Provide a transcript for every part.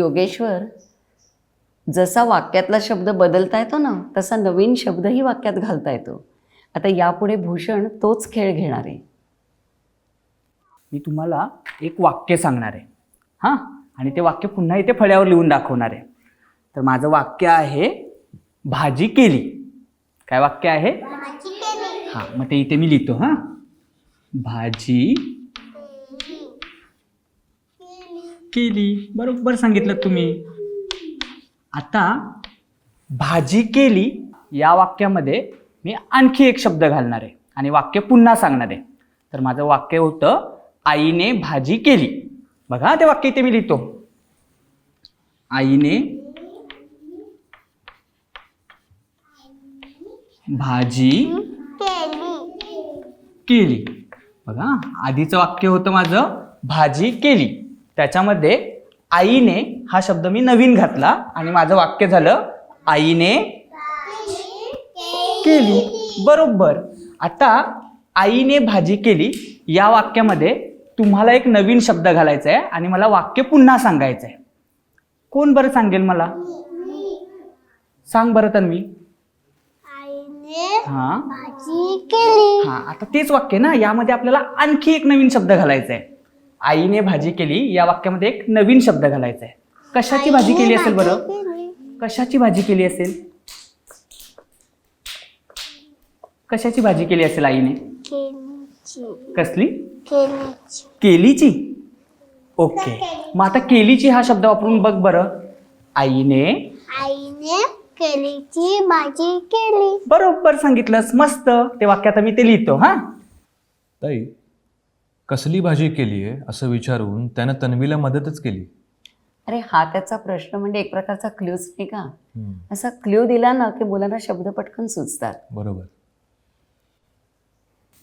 योगेश्वर, जसा वाक्यातला शब्द बदलता येतो ना तसा नवीन शब्दही वाक्यात घालता येतो. आता यापुढे भूषण तोच खेळ घेणार आहे. मी तुम्हाला एक वाक्य सांगणार आहे हां, आणि ते वाक्य पुन्हा इथे फळ्यावर लिहून दाखवणार आहे. तर माझं वाक्य आहे भाजी केली. काय वाक्य आहे? हां, मग ते इथे मी लिहितो. हां, भाजी केली. बरोबर सांगितलं तुम्ही. आता भाजी केली या वाक्यामध्ये मी आणखी एक शब्द घालणार आहे आणि वाक्य पुन्हा सांगणार आहे. तर माझं वाक्य होतं आईने भाजी केली. बघा ते वाक्य इथे मी लिहितो. आईने भाजी केली. बघा आधीचं वाक्य होतं माझं भाजी केली, त्याच्यामध्ये आईने हा शब्द मी नवीन घातला आणि माझं वाक्य झालं आईने केली. बरोबर. आता आईने भाजी केली या वाक्यामध्ये तुम्हाला एक नवीन शब्द घालायचा आहे आणि मला वाक्य पुन्हा सांगायचं आहे. कोण बरं सांगेल मला? सांग बरं तन्वी. हा, भाजी केली. हा, आता तेच वाक्य ना, यामध्ये आपल्याला आणखी एक नवीन शब्द घालायचा आहे. आईने भाजी केली या वाक्यामध्ये एक नवीन शब्द घालायचा आहे. कशाची भाजी केली असेल बरं? कशाची भाजी केली असेल? कशाची भाजी केली असेल आईने? कसली? केलीची. ओके, मग आता केलीची हा शब्द वापरून बघ बरं. आईने केलीची भाजी केली. बरोबर सांगितलंस. मस्त. ते वाक्य आता मी ते लिहितो. हा ताई, कसली भाजी केली आहे असं विचारून त्यानं तन्वीला मदतच केली. अरे हा त्याचा प्रश्न म्हणजे एक प्रकारचा क्ल्यूच नाही का? असा क्ल्यू दिला ना की मुलांना शब्द पटकन सुचतात. बरोबर.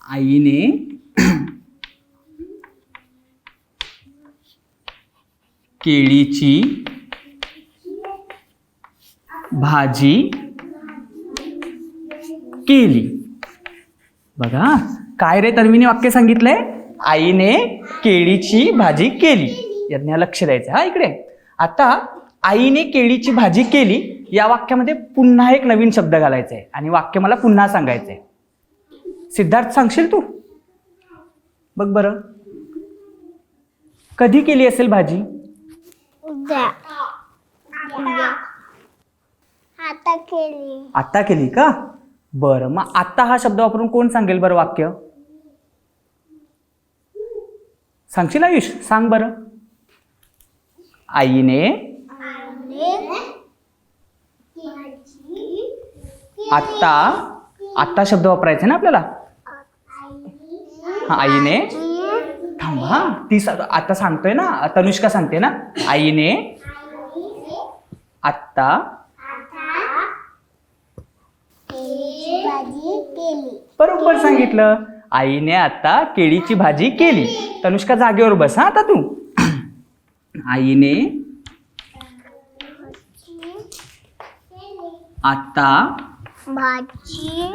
आईने केळीची भाजी केली. बघा काय रे तन्वीने वाक्य सांगितलंय? आईने केळीची भाजी केली. यांना लक्ष द्यायचं. हा इकडे. आता आईने केळीची भाजी केली या वाक्यामध्ये पुन्हा एक नवीन शब्द घालायचा आहे आणि वाक्य मला पुन्हा सांगायचं आहे. सिद्धार्थ, सांगशील तू? बघ बरं, कधी केली असेल भाजी? उद्या. आता केली. आता केली का? बरं, मग आता हा शब्द वापरून कोण सांगेल बरं वाक्य? सांगशील आयुष? सांग बरं. आईने आता, आता शब्द वापरायचा ना आपल्याला. हा, आईने थांबा, ती आता सांगतोय ना, तनुष्का सांगते ना. आईने आता भाजी केली. बरोबर सांगितलं. आईने आता केळीची भाजी केली. तनुष्का जागेवर बस. हा आता तू. आईने आता भाजी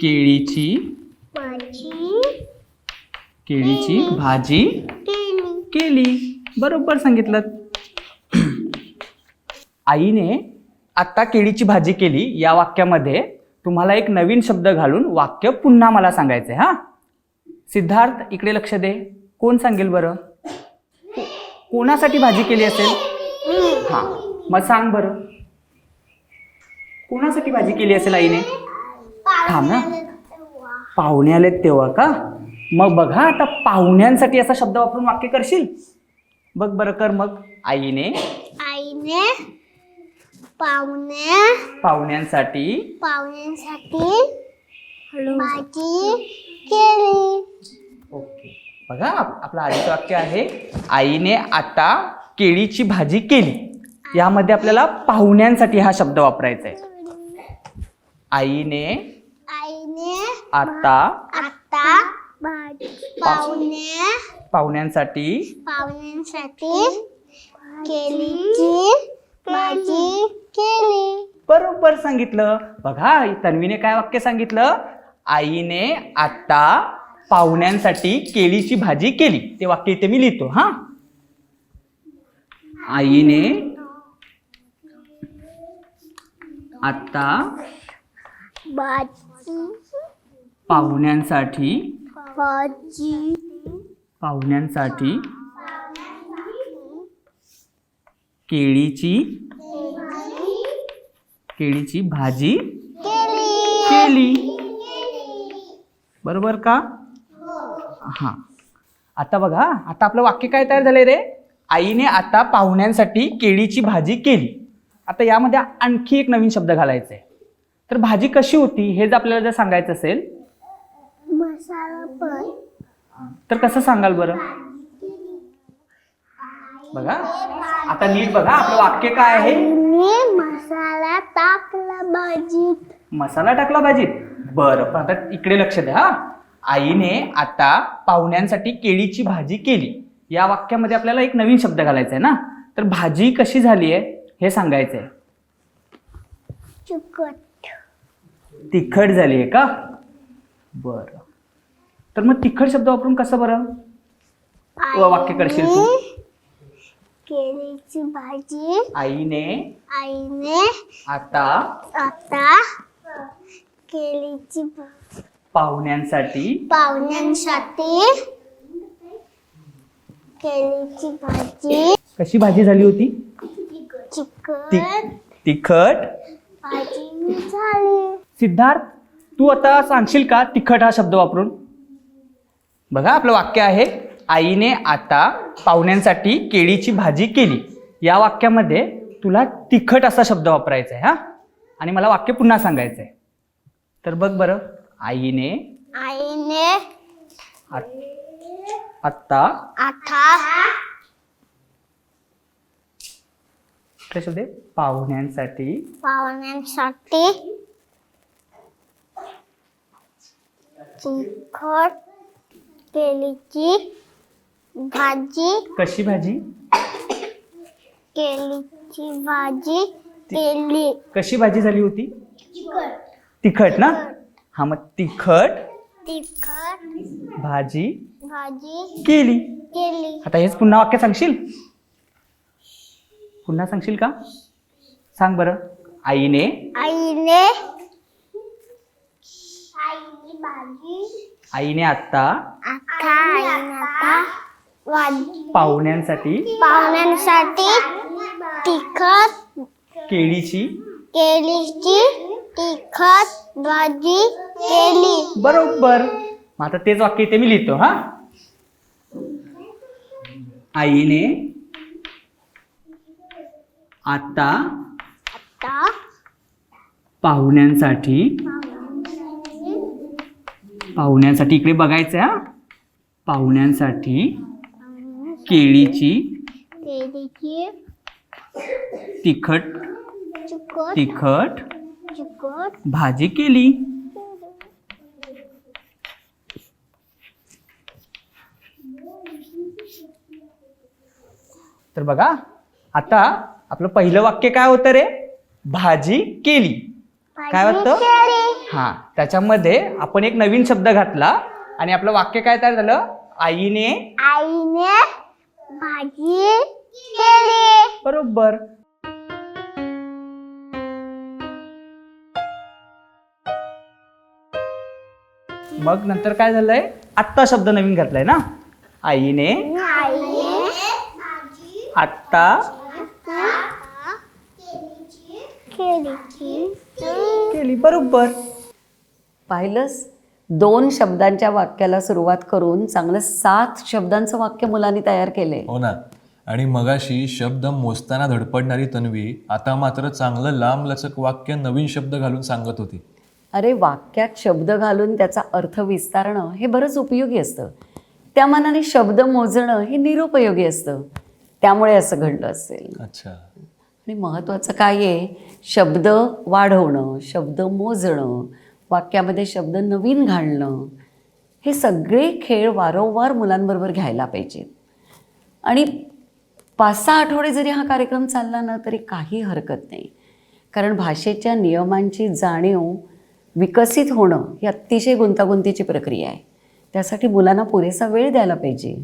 केळीची भाजी केली. बरोबर सांगितलं. आईने आता केळीची भाजी केली या वाक्यामध्ये तुम्हाला एक नवीन शब्द घालून वाक्य पुन्हा मला सांगायचंय. हा सिद्धार्थ, इकडे लक्ष दे. कोण सांगेल बरं? कोणासाठी भाजी केली असेल? हा, मग सांग बरं, कोणासाठी भाजी केली असेल आईने? थांब ना, पाहुणे आलेत तेव्हा का? मग बघा आता पाहुण्यांसाठी असा शब्द वापरून वाक्य करशील? बघ बरं, कर मग. आईने पाहुण्यांसाठी भाजी केली. ओके, बघा आपलं आधीचं वाक्य आहे आईने आता केळीची भाजी केली. यामध्ये आपल्याला पाहुण्यांसाठी हा शब्द वापरायचा आहे. आईने आता पाहुण्यांसाठी केलीची भाजी केली. बरोबर सांगितलं. बघा तन्वीने काय वाक्य सांगितलं? आईने आता पाहुण्यांसाठी केळीची भाजी केली. ते वाक्य इथे मी लिहितो. हा, आईने आता भाजी पाहुण्यांसाठी भाजी पाहुण्यांसाठी केळीची भाजी केली. बरोबर का? हा. आता बघा, आता आपलं वाक्य काय तयार झालंय रे? आईने आता पाहुण्यांसाठी केळीची भाजी केली. आता यामध्ये आणखी एक नवीन शब्द घालायचा आहे. तर भाजी कशी होती हे जर आपल्याला जर सांगायचं असेल मसाला पण तर कसं सांगाल बरं? बघा, आता नीट बघा, आपलं वाक्य काय आहे? आईने मसाला टाकला भाजीत. मसाला टाकला भाजीत. बरं, पण आता इकडे लक्ष द्या हा. आईने आता पाहुण्यांसाठी केळीची भाजी केली. या वाक्यामध्ये आपल्याला एक नवीन शब्द घालायचा आहे ना. तर भाजी कशी झाली आहे हे सांगायचं आहे. चिकट तिखट झाली आहे का? बरं, तर मग तिखट शब्द वापरून कसं बरं वाक्य करशील तू? केळीची भाजी आईने आता केळीची पाहुण्यांसाठी केळीची भाजी कशी भाजी झाली होती? चिकट तिखट भाजी झाली. सिद्धार्थ, तू आता सांगशील का तिखट हा शब्द वापरून? बघा, आपलं वाक्य आहे आईने आता पाहुण्यांसाठी केळीची भाजी केली. या वाक्यामध्ये तुला तिखट असा शब्द वापरायचा आहे हा. आणि मला वाक्य पुन्हा सांगायचं आहे. तर बघ बरं, आईने आता काय शब्द आहे? पाहुण्यांसाठी तिखट केळीची भाजी कशी भाजी? केळीची भाजी केली. कशी भाजी झाली होती? तिखट ना. हा, मग तिखट भाजी केली. आता हेच पुन्हा वाक्य सांगशील? पुन्हा सांगशील का? सांग बरं. आईने आता पाहुण्यांसाठी तिखट केळीची तिखट भाजी केली. बरोबर. मग आता तेच वाक्य इथे मी लिहितो हा. आईने आता पाहुण्यांसाठी इकडे बघायचं हा. पाहुण्यांसाठी केळीची तिखट भाजी केली. तर बघा, आता आपलं पहिलं वाक्य काय होतं रे? भाजी केली. काय वाटतं? हा, त्याच्यामध्ये आपण एक नवीन शब्द घातला आणि आपलं वाक्य काय तयार झालं? आईने भाजी केली. बरोबर. मग नंतर काय झालंय? आत्ता शब्द नवीन घातलाय ना. आईने आत्ता केली. बरोबर. पाहिलंस, 2 शब्दांच्या वाक्याला सुरुवात करून चांगलं 7 शब्दांचं वाक्य मुलांनी तयार केलंय. हो ना. आणि मगाशी शब्द मोजताना धडपडणारी तन्वी आता मात्र चांगलं लांबलचक वाक्य नवीन शब्द घालून सांगत होती. अरे, वाक्यात शब्द घालून त्याचा अर्थ विस्तारणं हे बरंच उपयोगी असतं. त्या मानाने शब्द मोजणं हे निरुपयोगी असतं. त्यामुळे असं घडलं असेल. अच्छा. आणि महत्त्वाचं काय आहे? शब्द वाढवणं, शब्द मोजणं, वाक्यामध्ये शब्द नवीन घालणं, हे सगळे खेळ वारंवार मुलांबरोबर घ्यायला पाहिजेत. आणि 5-6 आठवडे जरी हा कार्यक्रम चालला ना तरी काही हरकत नाही. कारण भाषेच्या नियमांची जाणीव विकसित होणं ही अतिशय गुंतागुंतीची प्रक्रिया आहे. त्यासाठी मुलांना पुरेसा वेळ द्यायला पाहिजे.